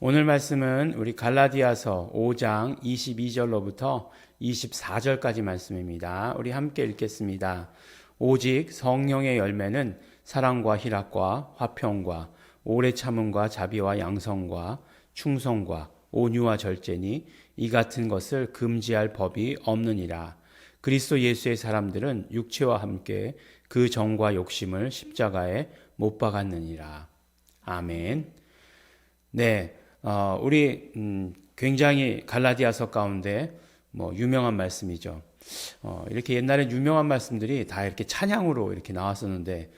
오늘 말씀은 우리 갈라디아서 5장 22절로부터 24절까지 말씀입니다. 우리 함께 읽겠습니다. 오직 성령의 열매는 사랑과 희락과 화평과 오래 참음과 자비와 양성과 충성과 온유와 절제니 이 같은 것을 금지할 법이 없느니라. 그리스도 예수의 사람들은 육체와 함께 그 정과 욕심을 십자가에 못 박았느니라. 아멘. 네, 우리 굉장히 갈라디아서 가운데 유명한 말씀이죠. 이렇게 옛날에 유명한 말씀들이 다 이렇게 찬양으로 이렇게 나왔었는데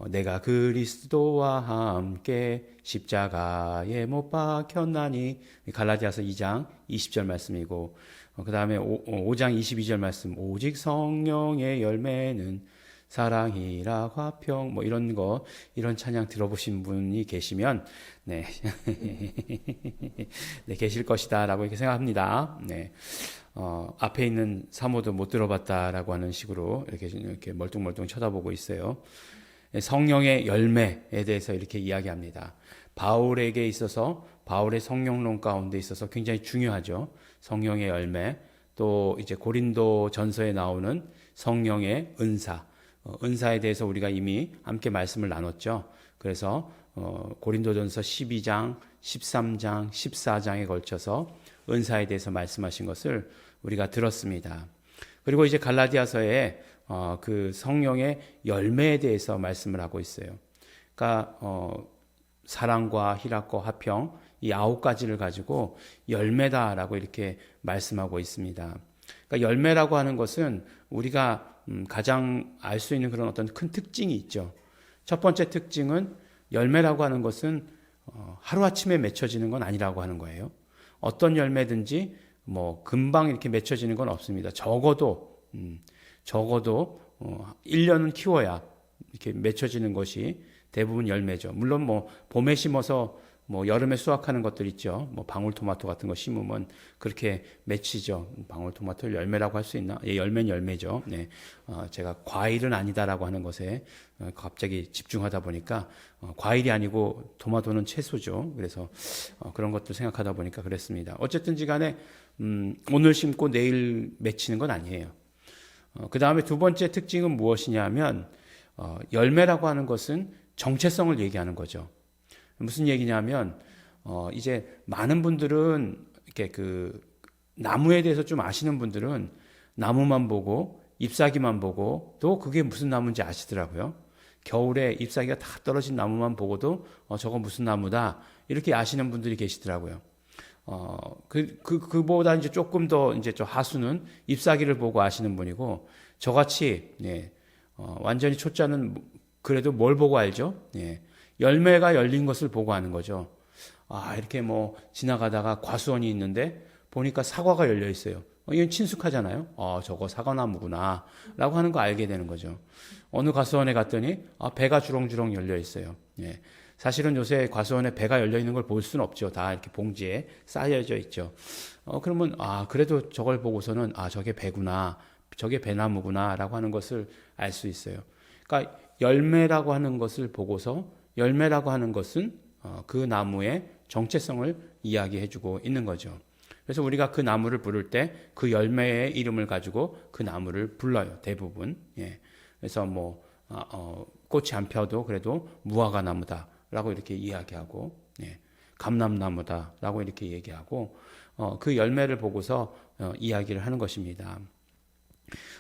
내가 그리스도와 함께 십자가에 못 박혔나니 갈라디아서 2장 20절 말씀이고 그 다음에 5장 22절 말씀 오직 성령의 열매는 사랑이라 화평 이런 찬양 들어보신 분이 계시면 네, 네 계실 것이다라고 이렇게 생각합니다. 네, 앞에 있는 사모도 못 들어봤다라고 하는 식으로 이렇게 멀뚱멀뚱 쳐다보고 있어요. 성령의 열매에 대해서 이렇게 이야기합니다. 바울에게 있어서 바울의 성령론 가운데 있어서 굉장히 중요하죠. 성령의 열매, 또 이제 고린도 전서에 나오는 성령의 은사. 은사에 대해서 우리가 이미 함께 말씀을 나눴죠. 그래서 고린도전서 12장, 13장, 14장에 걸쳐서 은사에 대해서 말씀하신 것을 우리가 들었습니다. 그리고 이제 갈라디아서에 그 성령의 열매에 대해서 말씀을 하고 있어요. 그러니까 사랑과 희락과 화평 이 9가지를 가지고 열매다라고 이렇게 말씀하고 있습니다. 그러니까 열매라고 하는 것은 우리가 가장 알 수 있는 그런 어떤 큰 특징이 있죠. 첫 번째 특징은 열매라고 하는 것은 하루아침에 맺혀지는 건 아니라고 하는 거예요. 어떤 열매든지 금방 이렇게 맺혀지는 건 없습니다. 적어도 1년은 키워야 이렇게 맺혀지는 것이 대부분 열매죠. 물론 봄에 심어서 여름에 수확하는 것들 있죠. 방울토마토 같은 거 심으면 그렇게 맺히죠. 방울토마토를 열매라고 할 수 있나? 예, 열매는 열매죠. 네. 제가 과일은 아니다라고 하는 것에 갑자기 집중하다 보니까 과일이 아니고 토마토는 채소죠. 그래서 그런 것들 생각하다 보니까 그랬습니다. 어쨌든지 간에 오늘 심고 내일 맺히는 건 아니에요. 그 다음에 두 번째 특징은 무엇이냐면 열매라고 하는 것은 정체성을 얘기하는 거죠. 무슨 얘기냐면 이제 많은 분들은 이렇게 그 나무에 대해서 좀 아시는 분들은 나무만 보고 잎사귀만 보고 또 그게 무슨 나무인지 아시더라고요. 겨울에 잎사귀가 다 떨어진 나무만 보고도 저거 무슨 나무다 이렇게 아시는 분들이 계시더라고요. 그보다 이제 조금 더 이제 저 하수는 잎사귀를 보고 아시는 분이고 저같이 완전히 초짜는 그래도 뭘 보고 알죠? 열매가 열린 것을 보고 하는 거죠. 이렇게 지나가다가 과수원이 있는데 보니까 사과가 열려 있어요. 이건 친숙하잖아요. 저거 사과나무구나. 라고 하는 거 알게 되는 거죠. 어느 과수원에 갔더니 배가 주렁주렁 열려 있어요. 사실은 요새 과수원에 배가 열려 있는 걸 볼 수는 없죠. 다 이렇게 봉지에 쌓여져 있죠. 그러면 그래도 저걸 보고서는 저게 배구나. 저게 배나무구나. 라고 하는 것을 알 수 있어요. 그러니까 열매라고 하는 것을 보고서 열매라고 하는 것은 그 나무의 정체성을 이야기해주고 있는 거죠. 그래서 우리가 그 나무를 부를 때 그 열매의 이름을 가지고 그 나무를 불러요. 대부분. 그래서 꽃이 안 펴도 그래도 무화과 나무다라고 이렇게 이야기하고, 감람나무다라고 이렇게 얘기하고, 그 열매를 보고서 이야기를 하는 것입니다.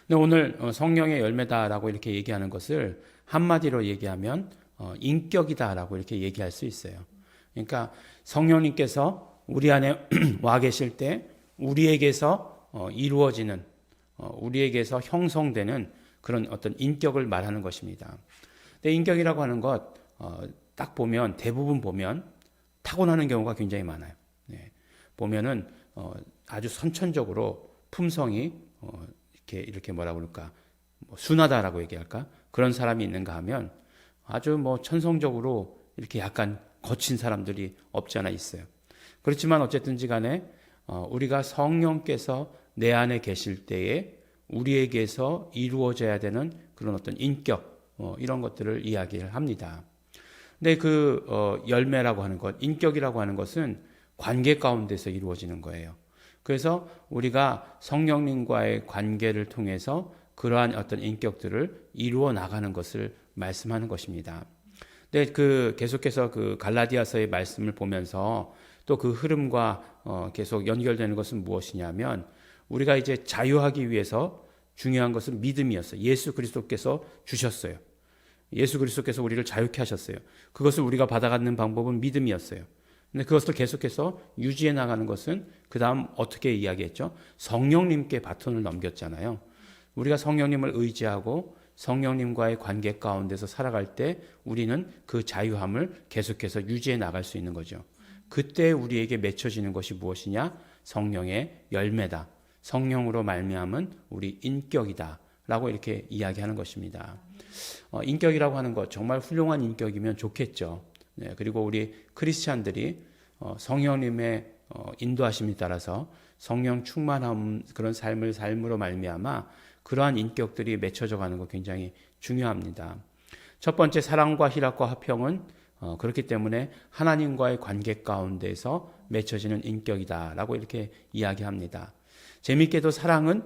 근데 오늘 성령의 열매다라고 이렇게 얘기하는 것을 한마디로 얘기하면 인격이다라고 이렇게 얘기할 수 있어요. 그러니까 성령님께서 우리 안에 와 계실 때 우리에게서 이루어지는 우리에게서 형성되는 그런 어떤 인격을 말하는 것입니다. 근데 인격이라고 하는 것 딱 보면 대부분 보면 타고나는 경우가 굉장히 많아요. 보면은 아주 선천적으로 품성이 이렇게 뭐라 그럴까 순하다라고 얘기할까 그런 사람이 있는가 하면 아주 천성적으로 이렇게 약간 거친 사람들이 없지 않아 있어요. 그렇지만 어쨌든지 간에 우리가 성령께서 내 안에 계실 때에 우리에게서 이루어져야 되는 그런 어떤 인격 이런 것들을 이야기를 합니다. 근데 그 열매라고 하는 것, 인격이라고 하는 것은 관계 가운데서 이루어지는 거예요. 그래서 우리가 성령님과의 관계를 통해서 그러한 어떤 인격들을 이루어 나가는 것을 말씀하는 것입니다. 근데 계속해서 그 갈라디아서의 말씀을 보면서 또 그 흐름과 계속 연결되는 것은 무엇이냐면, 우리가 이제 자유하기 위해서 중요한 것은 믿음이었어요. 예수 그리스도께서 주셨어요. 예수 그리스도께서 우리를 자유케 하셨어요. 그것을 우리가 받아가는 방법은 믿음이었어요. 근데 그것을 계속해서 유지해 나가는 것은 그 다음 어떻게 이야기했죠? 성령님께 바톤을 넘겼잖아요. 우리가 성령님을 의지하고 성령님과의 관계 가운데서 살아갈 때 우리는 그 자유함을 계속해서 유지해 나갈 수 있는 거죠. 그때 우리에게 맺혀지는 것이 무엇이냐? 성령의 열매다. 성령으로 말미암은 우리 인격이다 라고 이렇게 이야기하는 것입니다. 인격이라고 하는 것, 정말 훌륭한 인격이면 좋겠죠. 네, 그리고 우리 크리스찬들이 성령님의 인도하심에 따라서 성령 충만한 그런 삶으로 말미암아 그러한 인격들이 맺혀져 가는 거 굉장히 중요합니다. 첫 번째, 사랑과 희락과 화평은 그렇기 때문에 하나님과의 관계 가운데서 맺혀지는 인격이다라고 이렇게 이야기합니다. 재미있게도 사랑은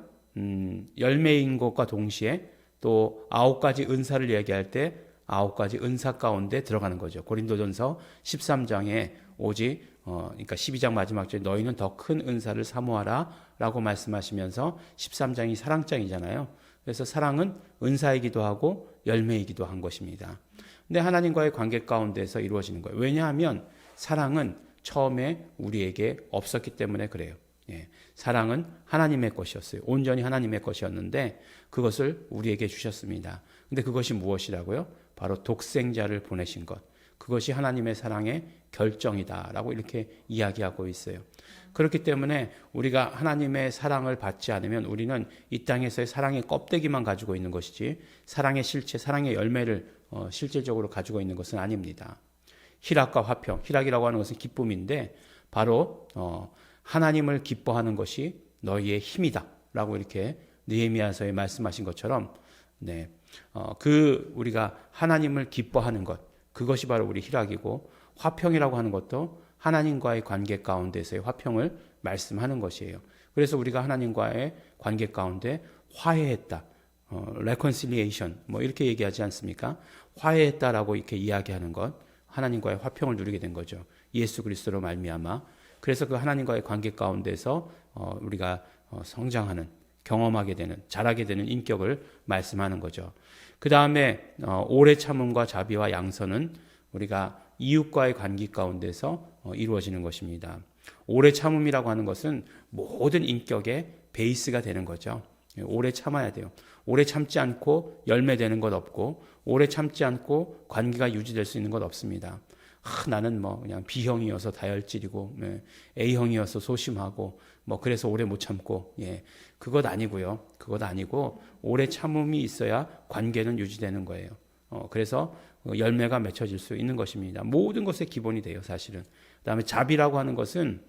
열매인 것과 동시에 또 9가지 은사를 얘기할 때 9가지 은사 가운데 들어가는 거죠. 고린도전서 13장에 오직 그러니까 12장 마지막 절에 너희는 더 큰 은사를 사모하라 라고 말씀하시면서 13장이 사랑장이잖아요. 그래서 사랑은 은사이기도 하고 열매이기도 한 것입니다. 근데 하나님과의 관계 가운데서 이루어지는 거예요. 왜냐하면 사랑은 처음에 우리에게 없었기 때문에 그래요. 예, 사랑은 하나님의 것이었어요. 온전히 하나님의 것이었는데 그것을 우리에게 주셨습니다. 근데 그것이 무엇이라고요? 바로 독생자를 보내신 것. 그것이 하나님의 사랑의 결정이다라고 이렇게 이야기하고 있어요. 그렇기 때문에 우리가 하나님의 사랑을 받지 않으면 우리는 이 땅에서의 사랑의 껍데기만 가지고 있는 것이지 사랑의 실체, 사랑의 열매를 실질적으로 가지고 있는 것은 아닙니다. 희락과 화평, 희락이라고 하는 것은 기쁨인데 바로 하나님을 기뻐하는 것이 너희의 힘이다 라고 이렇게 느헤미야서에 말씀하신 것처럼 네, 우리가 하나님을 기뻐하는 것, 그것이 바로 우리 희락이고, 화평이라고 하는 것도 하나님과의 관계 가운데서의 화평을 말씀하는 것이에요. 그래서 우리가 하나님과의 관계 가운데 화해했다, reconciliation 뭐 이렇게 얘기하지 않습니까? 화해했다라고 이렇게 이야기하는 것, 하나님과의 화평을 누리게 된 거죠. 예수 그리스도로 말미암아. 그래서 그 하나님과의 관계 가운데서 우리가 성장하는, 경험하게 되는, 자라게 되는 인격을 말씀하는 거죠. 그 다음에 오래 참음과 자비와 양선은 우리가 이웃과의 관계 가운데서 이루어지는 것입니다. 오래 참음이라고 하는 것은 모든 인격의 베이스가 되는 거죠. 오래 참아야 돼요. 오래 참지 않고 열매되는 것 없고, 오래 참지 않고 관계가 유지될 수 있는 것 없습니다. 나는 그냥 B형이어서 다혈질이고, A형이어서 소심하고, 그래서 오래 못 참고, 그것 아니고요. 그것 아니고, 오래 참음이 있어야 관계는 유지되는 거예요. 그래서 열매가 맺혀질 수 있는 것입니다. 모든 것의 기본이 돼요, 사실은. 그 다음에 자비라고 하는 것은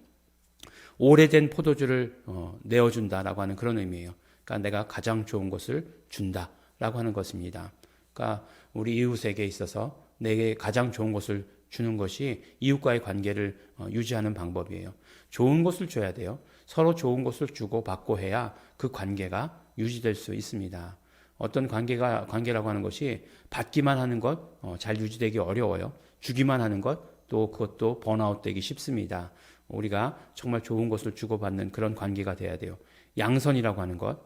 오래된 포도주를 내어준다라고 하는 그런 의미예요. 그러니까 내가 가장 좋은 것을 준다라고 하는 것입니다. 그러니까 우리 이웃에게 있어서 내게 가장 좋은 것을 주는 것이 이웃과의 관계를 유지하는 방법이에요. 좋은 것을 줘야 돼요. 서로 좋은 것을 주고 받고 해야 그 관계가 유지될 수 있습니다. 어떤 관계라고 하는 것이 받기만 하는 것 잘 유지되기 어려워요. 주기만 하는 것 또 그것도 번아웃 되기 쉽습니다. 우리가 정말 좋은 것을 주고받는 그런 관계가 돼야 돼요. 양선이라고 하는 것,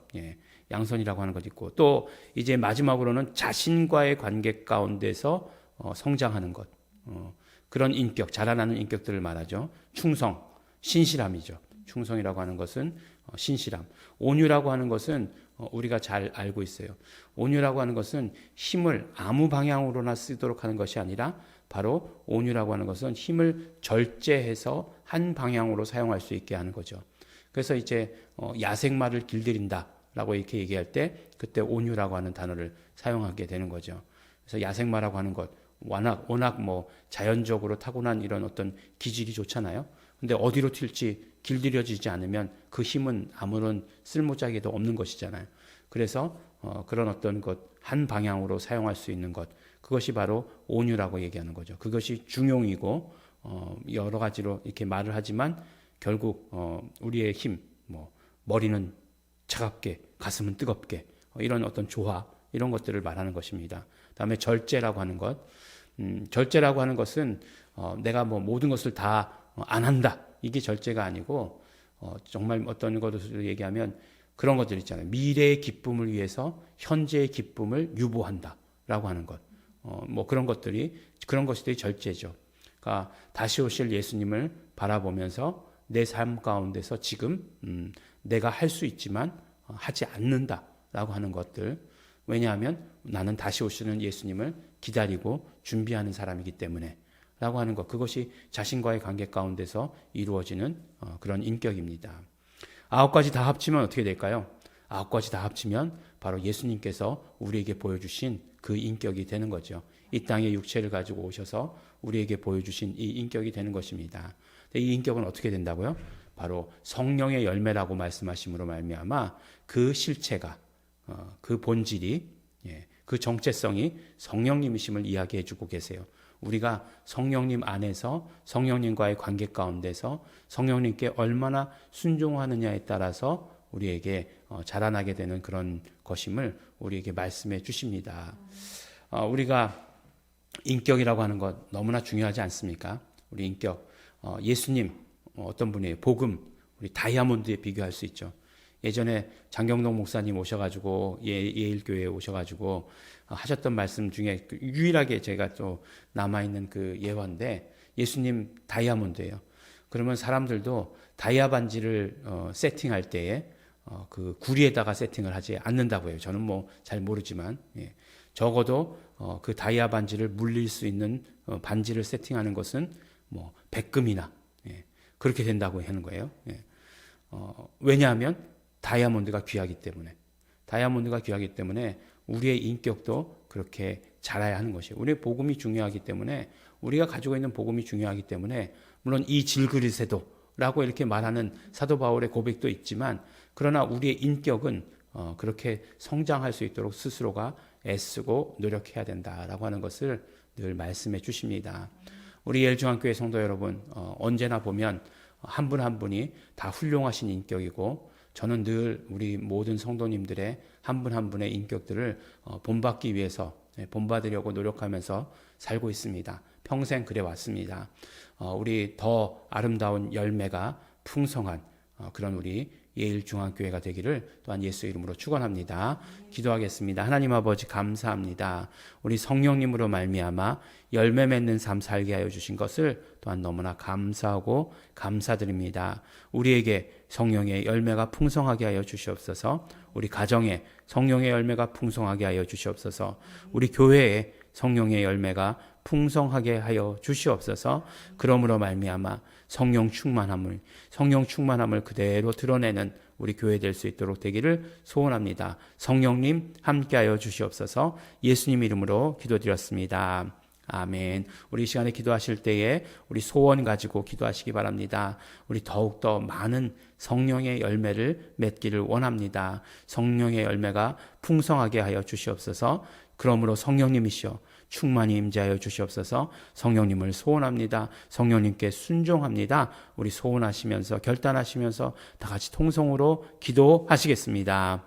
양선이라고 하는 것 있고, 또 이제 마지막으로는 자신과의 관계 가운데서 성장하는 것, 그런 인격, 자라나는 인격들을 말하죠. 충성, 신실함이죠. 충성이라고 하는 것은 신실함. 온유라고 하는 것은 우리가 잘 알고 있어요. 온유라고 하는 것은 힘을 아무 방향으로나 쓰도록 하는 것이 아니라 바로 온유라고 하는 것은 힘을 절제해서 한 방향으로 사용할 수 있게 하는 거죠. 그래서 이제 야생마를 길들인다라고 이렇게 얘기할 때 그때 온유라고 하는 단어를 사용하게 되는 거죠. 그래서 야생마라고 하는 것 워낙 자연적으로 타고난 이런 어떤 기질이 좋잖아요. 근데 어디로 튈지 길들여지지 않으면 그 힘은 아무런 쓸모자기도 없는 것이잖아요. 그래서 그런 어떤 것 한 방향으로 사용할 수 있는 것, 그것이 바로 온유라고 얘기하는 거죠. 그것이 중용이고 여러 가지로 이렇게 말을 하지만 결국 우리의 힘, 머리는 차갑게, 가슴은 뜨겁게, 이런 어떤 조화, 이런 것들을 말하는 것입니다. 다음에 절제라고 하는 것, 절제라고 하는 것은 내가 모든 것을 다 안 한다, 이게 절제가 아니고 정말 어떤 것을 얘기하면 그런 것들 있잖아요. 미래의 기쁨을 위해서 현재의 기쁨을 유보한다라고 하는 것, 그런 것들이 절제죠. 그러니까 다시 오실 예수님을 바라보면서 내 삶 가운데서 지금 내가 할 수 있지만 하지 않는다라고 하는 것들. 왜냐하면 나는 다시 오시는 예수님을 기다리고 준비하는 사람이기 때문에 라고 하는 것. 그것이 자신과의 관계 가운데서 이루어지는 그런 인격입니다. 9가지 다 합치면 어떻게 될까요? 9가지 다 합치면 바로 예수님께서 우리에게 보여주신 그 인격이 되는 거죠. 이 땅에 육체를 가지고 오셔서 우리에게 보여주신 이 인격이 되는 것입니다. 이 인격은 어떻게 된다고요? 바로 성령의 열매라고 말씀하심으로 말미암아 그 실체가, 그 본질이, 그 정체성이 성령님이심을 이야기해 주고 계세요. 우리가 성령님 안에서 성령님과의 관계 가운데서 성령님께 얼마나 순종하느냐에 따라서 우리에게 자라나게 되는 그런 것임을 우리에게 말씀해 주십니다. 우리가 인격이라고 하는 것 너무나 중요하지 않습니까? 우리 인격, 예수님 어떤 분이에요? 복음, 우리 다이아몬드에 비교할 수 있죠. 예전에 장경동 목사님 오셔가지고 예일교회에 오셔가지고 하셨던 말씀 중에 유일하게 제가 또 남아있는 그 예화인데, 예수님 다이아몬드예요. 그러면 사람들도 다이아 반지를 세팅할 때에 그 구리에다가 세팅을 하지 않는다고 해요. 저는 잘 모르지만, 적어도 그 다이아 반지를 물릴 수 있는 반지를 세팅하는 것은 백금이나 그렇게 된다고 하는 거예요. 왜냐하면 다이아몬드가 귀하기 때문에 우리의 인격도 그렇게 자라야 하는 것이에요. 우리의 복음이 중요하기 때문에, 우리가 가지고 있는 복음이 중요하기 때문에, 물론 이 질그릇에도 라고 이렇게 말하는 사도 바울의 고백도 있지만, 그러나 우리의 인격은 그렇게 성장할 수 있도록 스스로가 애쓰고 노력해야 된다라고 하는 것을 늘 말씀해 주십니다. 우리 예일중앙교회 성도 여러분, 언제나 보면 한 분 한 분이 다 훌륭하신 인격이고, 저는 늘 우리 모든 성도님들의 한 분 한 분의 인격들을 본받기 위해서, 본받으려고 노력하면서 살고 있습니다. 평생 그래 왔습니다. 우리 더 아름다운 열매가 풍성한 그런 우리 예일중앙교회가 되기를 또한 예수 이름으로 축원합니다. 기도하겠습니다. 하나님 아버지 감사합니다. 우리 성령님으로 말미암아 열매 맺는 삶 살게 하여 주신 것을 또한 너무나 감사하고 감사드립니다. 우리에게 성령의 열매가 풍성하게 하여 주시옵소서. 우리 가정에 성령의 열매가 풍성하게 하여 주시옵소서. 우리 교회에 성령의 열매가 풍성하게 하여 주시옵소서. 그러므로 말미암아 성령 충만함을 그대로 드러내는 우리 교회 될 수 있도록 되기를 소원합니다. 성령님 함께하여 주시옵소서. 예수님 이름으로 기도드렸습니다. 아멘. 우리 이 시간에 기도하실 때에 우리 소원 가지고 기도하시기 바랍니다. 우리 더욱더 많은 성령의 열매를 맺기를 원합니다. 성령의 열매가 풍성하게 하여 주시옵소서. 그러므로 성령님이시여 충만히 임재하여 주시옵소서. 성령님을 소원합니다. 성령님께 순종합니다. 우리 소원하시면서 결단하시면서 다 같이 통성으로 기도하시겠습니다.